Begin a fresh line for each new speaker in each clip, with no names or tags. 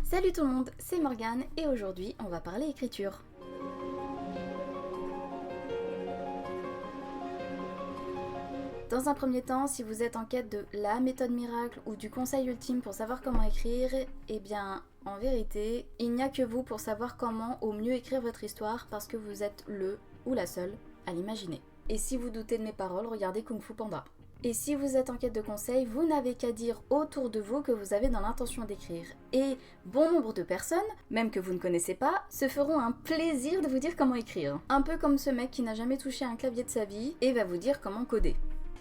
Salut tout le monde, c'est Morgane et aujourd'hui on va parler écriture. Dans un premier temps, si vous êtes en quête de la méthode miracle ou du conseil ultime pour savoir comment écrire, eh bien en vérité, il n'y a que vous pour savoir comment au mieux écrire votre histoire parce que vous êtes le ou la seule à l'imaginer. Et si vous doutez de mes paroles, regardez Kung Fu Panda. Et si vous êtes en quête de conseils, vous n'avez qu'à dire autour de vous que vous avez dans l'intention d'écrire. Et bon nombre de personnes, même que vous ne connaissez pas, se feront un plaisir de vous dire comment écrire. Un peu comme ce mec qui n'a jamais touché un clavier de sa vie et va vous dire comment coder.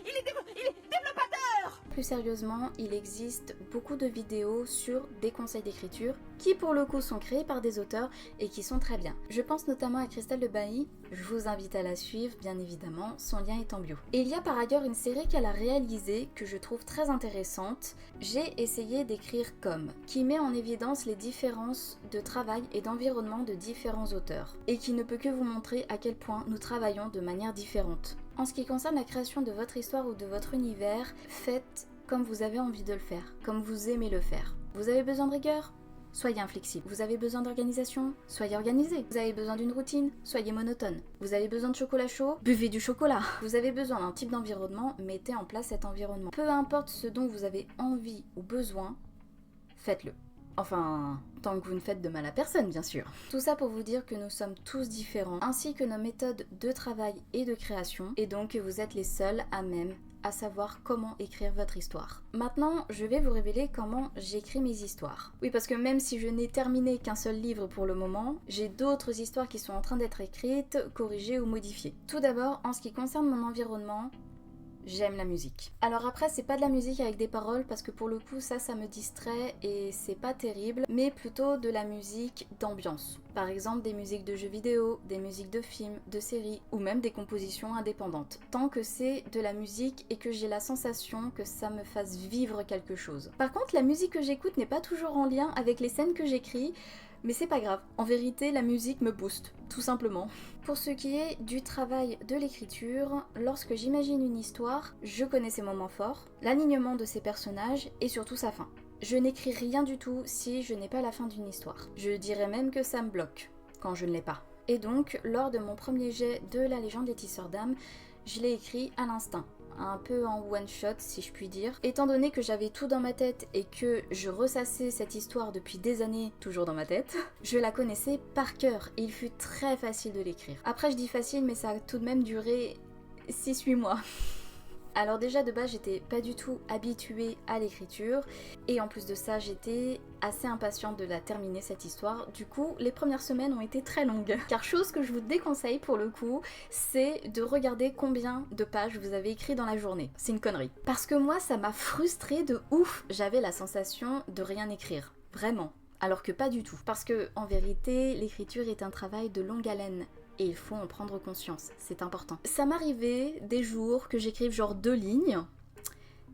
Il est développateur! Plus sérieusement, il existe beaucoup de vidéos sur des conseils d'écriture qui pour le coup sont créés par des auteurs et qui sont très bien. Je pense notamment à Christelle de Bailly, je vous invite à la suivre bien évidemment, son lien est en bio. Et il y a par ailleurs une série qu'elle a réalisée que je trouve très intéressante, J'ai essayé d'écrire comme, qui met en évidence les différences de travail et d'environnement de différents auteurs et qui ne peut que vous montrer à quel point nous travaillons de manière différente. En ce qui concerne la création de votre histoire ou de votre univers, faites comme vous avez envie de le faire, comme vous aimez le faire. Vous avez besoin de rigueur ? Soyez inflexible. Vous avez besoin d'organisation ? Soyez organisé. Vous avez besoin d'une routine ? Soyez monotone. Vous avez besoin de chocolat chaud ? Buvez du chocolat. Vous avez besoin d'un type d'environnement ? Mettez en place cet environnement. Peu importe ce dont vous avez envie ou besoin, faites-le. Enfin, tant que vous ne faites de mal à personne, bien sûr. Tout ça pour vous dire que nous sommes tous différents, ainsi que nos méthodes de travail et de création, et donc que vous êtes les seuls à même à savoir comment écrire votre histoire. Maintenant, je vais vous révéler comment j'écris mes histoires. Oui, parce que même si je n'ai terminé qu'un seul livre pour le moment, j'ai d'autres histoires qui sont en train d'être écrites, corrigées ou modifiées. Tout d'abord, en ce qui concerne mon environnement, j'aime la musique. Alors après, c'est pas de la musique avec des paroles parce que pour le coup, ça me distrait et c'est pas terrible, mais plutôt de la musique d'ambiance. Par exemple, des musiques de jeux vidéo, des musiques de films, de séries ou même des compositions indépendantes. Tant que c'est de la musique et que j'ai la sensation que ça me fasse vivre quelque chose. Par contre, la musique que j'écoute n'est pas toujours en lien avec les scènes que j'écris, mais c'est pas grave, en vérité la musique me booste, tout simplement. Pour ce qui est du travail de l'écriture, lorsque j'imagine une histoire, je connais ses moments forts, l'alignement de ses personnages et surtout sa fin. Je n'écris rien du tout si je n'ai pas la fin d'une histoire. Je dirais même que ça me bloque, quand je ne l'ai pas. Et donc, lors de mon premier jet de La Légende des Tisseurs d'âme, je l'ai écrit à l'instinct. Un peu en one shot si je puis dire. Étant donné que j'avais tout dans ma tête et que je ressassais cette histoire depuis des années, toujours dans ma tête, je la connaissais par cœur et il fut très facile de l'écrire. Après je dis facile mais ça a tout de même duré 6-8 mois. Alors déjà de base j'étais pas du tout habituée à l'écriture et en plus de ça j'étais assez impatiente de la terminer cette histoire. Du coup les premières semaines ont été très longues. Car chose que je vous déconseille pour le coup, c'est de regarder combien de pages vous avez écrit dans la journée. C'est une connerie. Parce que moi ça m'a frustrée de ouf. J'avais la sensation de rien écrire. Vraiment. Alors que pas du tout. Parce que en vérité l'écriture est un travail de longue haleine. Et il faut en prendre conscience, c'est important. Ça m'arrivait des jours que j'écrive genre 2 lignes,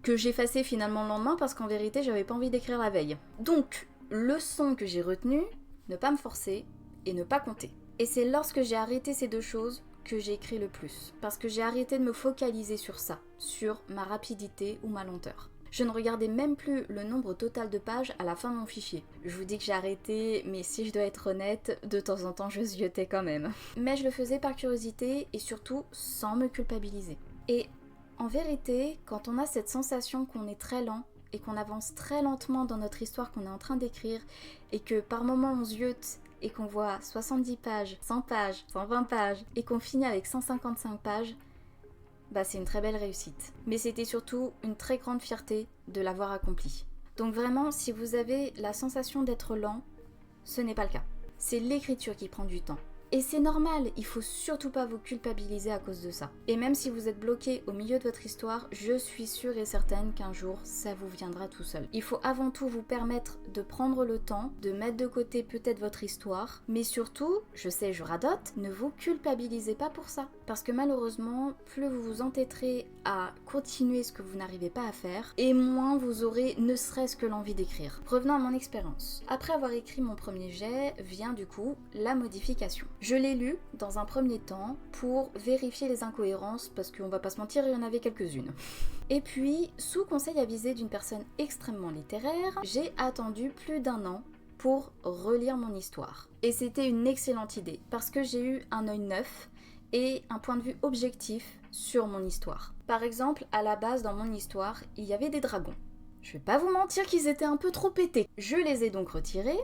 que j'effaçais finalement le lendemain parce qu'en vérité j'avais pas envie d'écrire la veille. Donc, leçon que j'ai retenue, ne pas me forcer et ne pas compter. Et c'est lorsque j'ai arrêté ces deux choses que j'ai écrit le plus. Parce que j'ai arrêté de me focaliser sur ça, sur ma rapidité ou ma lenteur. Je ne regardais même plus le nombre total de pages à la fin de mon fichier. Je vous dis que j'ai arrêté, mais si je dois être honnête, de temps en temps je ziotais quand même. Mais je le faisais par curiosité et surtout sans me culpabiliser. Et en vérité, quand on a cette sensation qu'on est très lent et qu'on avance très lentement dans notre histoire qu'on est en train d'écrire et que par moments on ziote et qu'on voit 70 pages, 100 pages, 120 pages et qu'on finit avec 155 pages, bah c'est une très belle réussite. Mais c'était surtout une très grande fierté de l'avoir accompli. Donc vraiment, si vous avez la sensation d'être lent, ce n'est pas le cas. C'est l'écriture qui prend du temps. Et c'est normal, il faut surtout pas vous culpabiliser à cause de ça. Et même si vous êtes bloqué au milieu de votre histoire, je suis sûre et certaine qu'un jour, ça vous viendra tout seul. Il faut avant tout vous permettre de prendre le temps, de mettre de côté peut-être votre histoire, mais surtout, je sais, je radote, ne vous culpabilisez pas pour ça. Parce que malheureusement, plus vous vous entêterez à continuer ce que vous n'arrivez pas à faire, et moins vous aurez ne serait-ce que l'envie d'écrire. Revenons à mon expérience. Après avoir écrit mon premier jet, vient du coup la modification. Je l'ai lu dans un premier temps pour vérifier les incohérences parce qu'on va pas se mentir, il y en avait quelques-unes. Et puis, sous conseil avisé d'une personne extrêmement littéraire, j'ai attendu plus d'1 an pour relire mon histoire. Et c'était une excellente idée parce que j'ai eu un œil neuf et un point de vue objectif sur mon histoire. Par exemple, à la base dans mon histoire, il y avait des dragons. Je vais pas vous mentir qu'ils étaient un peu trop pétés. Je les ai donc retirés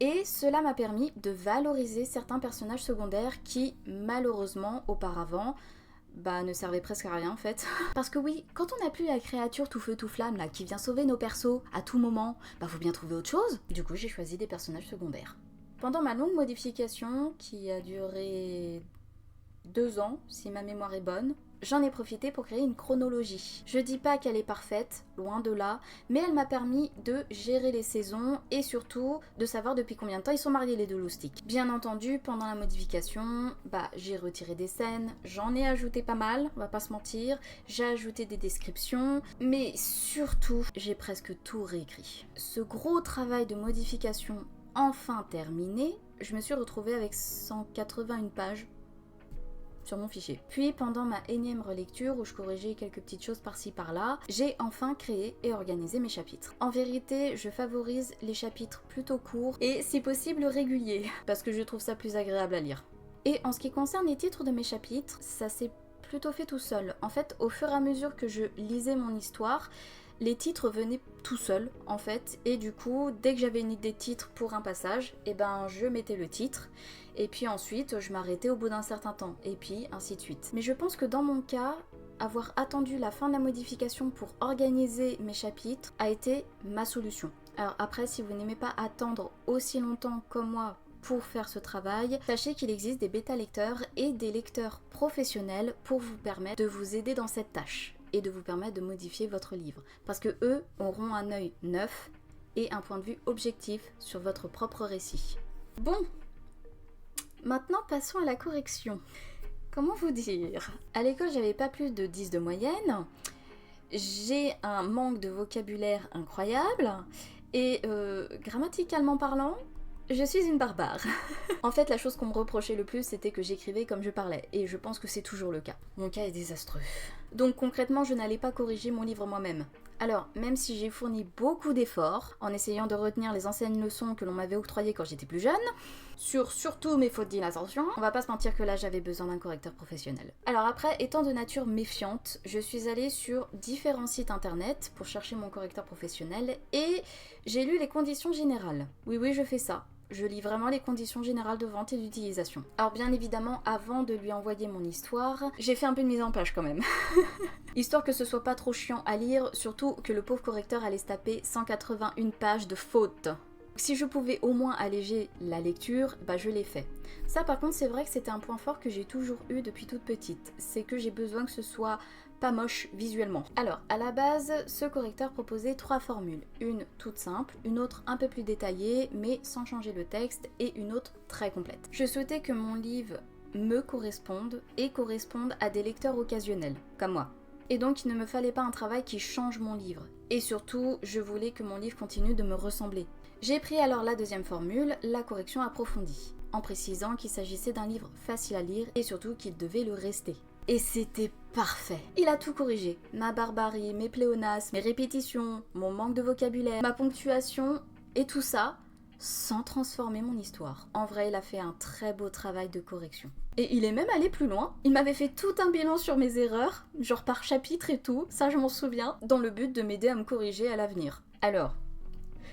et cela m'a permis de valoriser certains personnages secondaires qui, malheureusement, auparavant, ne servaient presque à rien en fait. Parce que oui, quand on n'a plus la créature tout feu tout flamme là qui vient sauver nos persos à tout moment, faut bien trouver autre chose. Du coup, j'ai choisi des personnages secondaires. Pendant ma longue modification, qui a duré 2 ans, si ma mémoire est bonne, j'en ai profité pour créer une chronologie. Je dis pas qu'elle est parfaite, loin de là, mais elle m'a permis de gérer les saisons et surtout de savoir depuis combien de temps ils sont mariés les deux loustiques. Bien entendu, pendant la modification, j'ai retiré des scènes, j'en ai ajouté pas mal, on va pas se mentir, j'ai ajouté des descriptions, mais surtout, j'ai presque tout réécrit. Ce gros travail de modification enfin terminé, je me suis retrouvée avec 181 pages sur mon fichier. Puis pendant ma énième relecture où je corrigeais quelques petites choses par-ci par-là, j'ai enfin créé et organisé mes chapitres. En vérité, je favorise les chapitres plutôt courts et si possible réguliers, parce que je trouve ça plus agréable à lire. Et en ce qui concerne les titres de mes chapitres, ça s'est plutôt fait tout seul. En fait, au fur et à mesure que je lisais mon histoire, les titres venaient tout seuls en fait, et du coup, dès que j'avais une idée de titre pour un passage, je mettais le titre, et puis ensuite je m'arrêtais au bout d'un certain temps, et puis ainsi de suite. Mais je pense que dans mon cas, avoir attendu la fin de la modification pour organiser mes chapitres a été ma solution. Alors après, si vous n'aimez pas attendre aussi longtemps comme moi pour faire ce travail, sachez qu'il existe des bêta-lecteurs et des lecteurs professionnels pour vous permettre de vous aider dans cette tâche et de vous permettre de modifier votre livre. Parce que eux auront un œil neuf et un point de vue objectif sur votre propre récit. Bon, maintenant passons à la correction. Comment vous dire? À l'école, j'avais pas plus de 10 de moyenne, j'ai un manque de vocabulaire incroyable, et grammaticalement parlant, je suis une barbare. En fait, la chose qu'on me reprochait le plus, c'était que j'écrivais comme je parlais, et je pense que c'est toujours le cas. Mon cas est désastreux. Donc concrètement, je n'allais pas corriger mon livre moi-même. Alors, même si j'ai fourni beaucoup d'efforts, en essayant de retenir les anciennes leçons que l'on m'avait octroyées quand j'étais plus jeune, sur surtout mes fautes d'inattention, on va pas se mentir que là j'avais besoin d'un correcteur professionnel. Alors après, étant de nature méfiante, je suis allée sur différents sites internet pour chercher mon correcteur professionnel, et j'ai lu les conditions générales. Oui, je fais ça. Je lis vraiment les conditions générales de vente et d'utilisation. Alors bien évidemment, avant de lui envoyer mon histoire, j'ai fait un peu de mise en page quand même. Histoire que ce soit pas trop chiant à lire, surtout que le pauvre correcteur allait se taper 181 pages de fautes. Si je pouvais au moins alléger la lecture, je l'ai fait. Ça par contre, c'est vrai que c'était un point fort que j'ai toujours eu depuis toute petite. C'est que j'ai besoin que ce soit pas moche visuellement. Alors, à la base, ce correcteur proposait 3 formules. Une toute simple, une autre un peu plus détaillée, mais sans changer le texte, et une autre très complète. Je souhaitais que mon livre me corresponde et corresponde à des lecteurs occasionnels, comme moi. Et donc, il ne me fallait pas un travail qui change mon livre. Et surtout, je voulais que mon livre continue de me ressembler. J'ai pris alors la deuxième formule, la correction approfondie, en précisant qu'il s'agissait d'un livre facile à lire et surtout qu'il devait le rester. Et c'était parfait. Il a tout corrigé. Ma barbarie, mes pléonasmes, mes répétitions, mon manque de vocabulaire, ma ponctuation et tout ça, sans transformer mon histoire. En vrai, il a fait un très beau travail de correction. Et il est même allé plus loin. Il m'avait fait tout un bilan sur mes erreurs, genre par chapitre et tout, ça je m'en souviens, dans le but de m'aider à me corriger à l'avenir. Alors,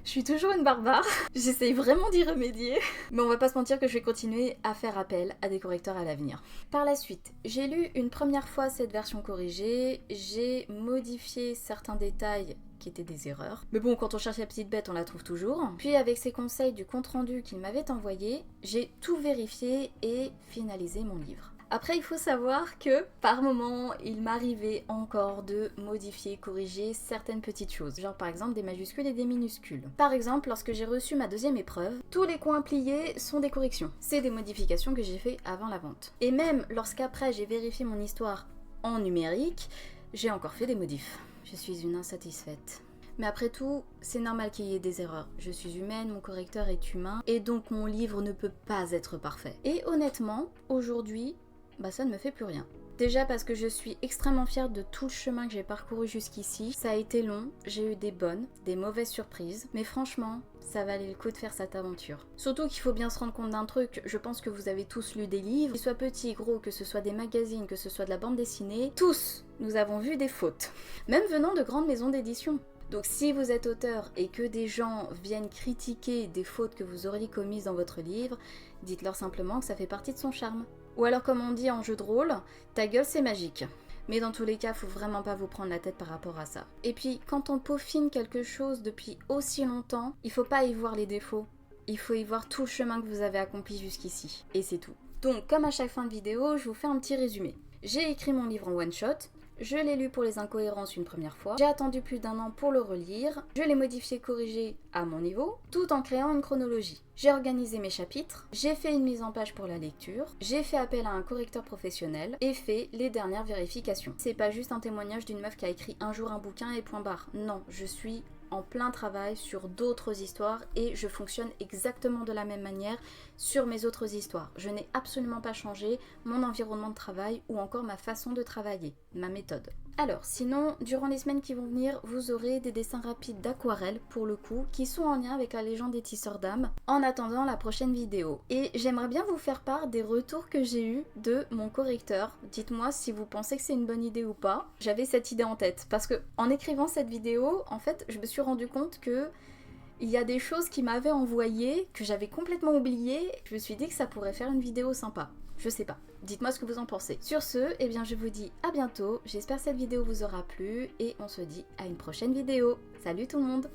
je suis toujours une barbare, j'essaye vraiment d'y remédier, mais on va pas se mentir que je vais continuer à faire appel à des correcteurs à l'avenir. Par la suite, j'ai lu une première fois cette version corrigée, j'ai modifié certains détails qui étaient des erreurs. Mais bon, quand on cherche la petite bête, on la trouve toujours. Puis avec ses conseils du compte-rendu qu'il m'avait envoyé, j'ai tout vérifié et finalisé mon livre. Après, il faut savoir que, par moment, il m'arrivait encore de modifier, corriger certaines petites choses. Genre par exemple des majuscules et des minuscules. Par exemple, lorsque j'ai reçu ma deuxième épreuve, tous les coins pliés sont des corrections. C'est des modifications que j'ai fait avant la vente. Et même lorsqu'après j'ai vérifié mon histoire en numérique, j'ai encore fait des modifs. Je suis une insatisfaite. Mais après tout, c'est normal qu'il y ait des erreurs. Je suis humaine, mon correcteur est humain, et donc mon livre ne peut pas être parfait. Et honnêtement, aujourd'hui, ça ne me fait plus rien. Déjà parce que je suis extrêmement fière de tout le chemin que j'ai parcouru jusqu'ici. Ça a été long, j'ai eu des bonnes, des mauvaises surprises, mais franchement, ça valait le coup de faire cette aventure. Surtout qu'il faut bien se rendre compte d'un truc, je pense que vous avez tous lu des livres, qu'ils soient petits, gros, que ce soit des magazines, que ce soit de la bande dessinée, tous, nous avons vu des fautes. Même venant de grandes maisons d'édition. Donc si vous êtes auteur et que des gens viennent critiquer des fautes que vous auriez commises dans votre livre, dites-leur simplement que ça fait partie de son charme. Ou alors comme on dit en jeu de rôle, ta gueule c'est magique. Mais dans tous les cas, faut vraiment pas vous prendre la tête par rapport à ça. Et puis, quand on peaufine quelque chose depuis aussi longtemps, il faut pas y voir les défauts. Il faut y voir tout le chemin que vous avez accompli jusqu'ici. Et c'est tout. Donc, comme à chaque fin de vidéo, je vous fais un petit résumé. J'ai écrit mon livre en one shot. Je l'ai lu pour les incohérences une première fois, j'ai attendu plus d'1 an pour le relire, je l'ai modifié, corrigé à mon niveau, tout en créant une chronologie. J'ai organisé mes chapitres, j'ai fait une mise en page pour la lecture, j'ai fait appel à un correcteur professionnel et fait les dernières vérifications. C'est pas juste un témoignage d'une meuf qui a écrit un jour un bouquin et point barre. Non, je suis en plein travail sur d'autres histoires et je fonctionne exactement de la même manière sur mes autres histoires. Je n'ai absolument pas changé mon environnement de travail ou encore ma façon de travailler, ma méthode. Alors, sinon, durant les semaines qui vont venir, vous aurez des dessins rapides d'aquarelle, pour le coup, qui sont en lien avec la légende des tisseurs d'âmes, en attendant la prochaine vidéo. Et j'aimerais bien vous faire part des retours que j'ai eus de mon correcteur. Dites-moi si vous pensez que c'est une bonne idée ou pas. J'avais cette idée en tête, parce que en écrivant cette vidéo, en fait, je me suis rendu compte que il y a des choses qu'il m'avait envoyées, que j'avais complètement oubliées. Je me suis dit que ça pourrait faire une vidéo sympa. Je sais pas. Dites-moi ce que vous en pensez. Sur ce, eh bien je vous dis à bientôt. J'espère que cette vidéo vous aura plu et on se dit à une prochaine vidéo. Salut tout le monde!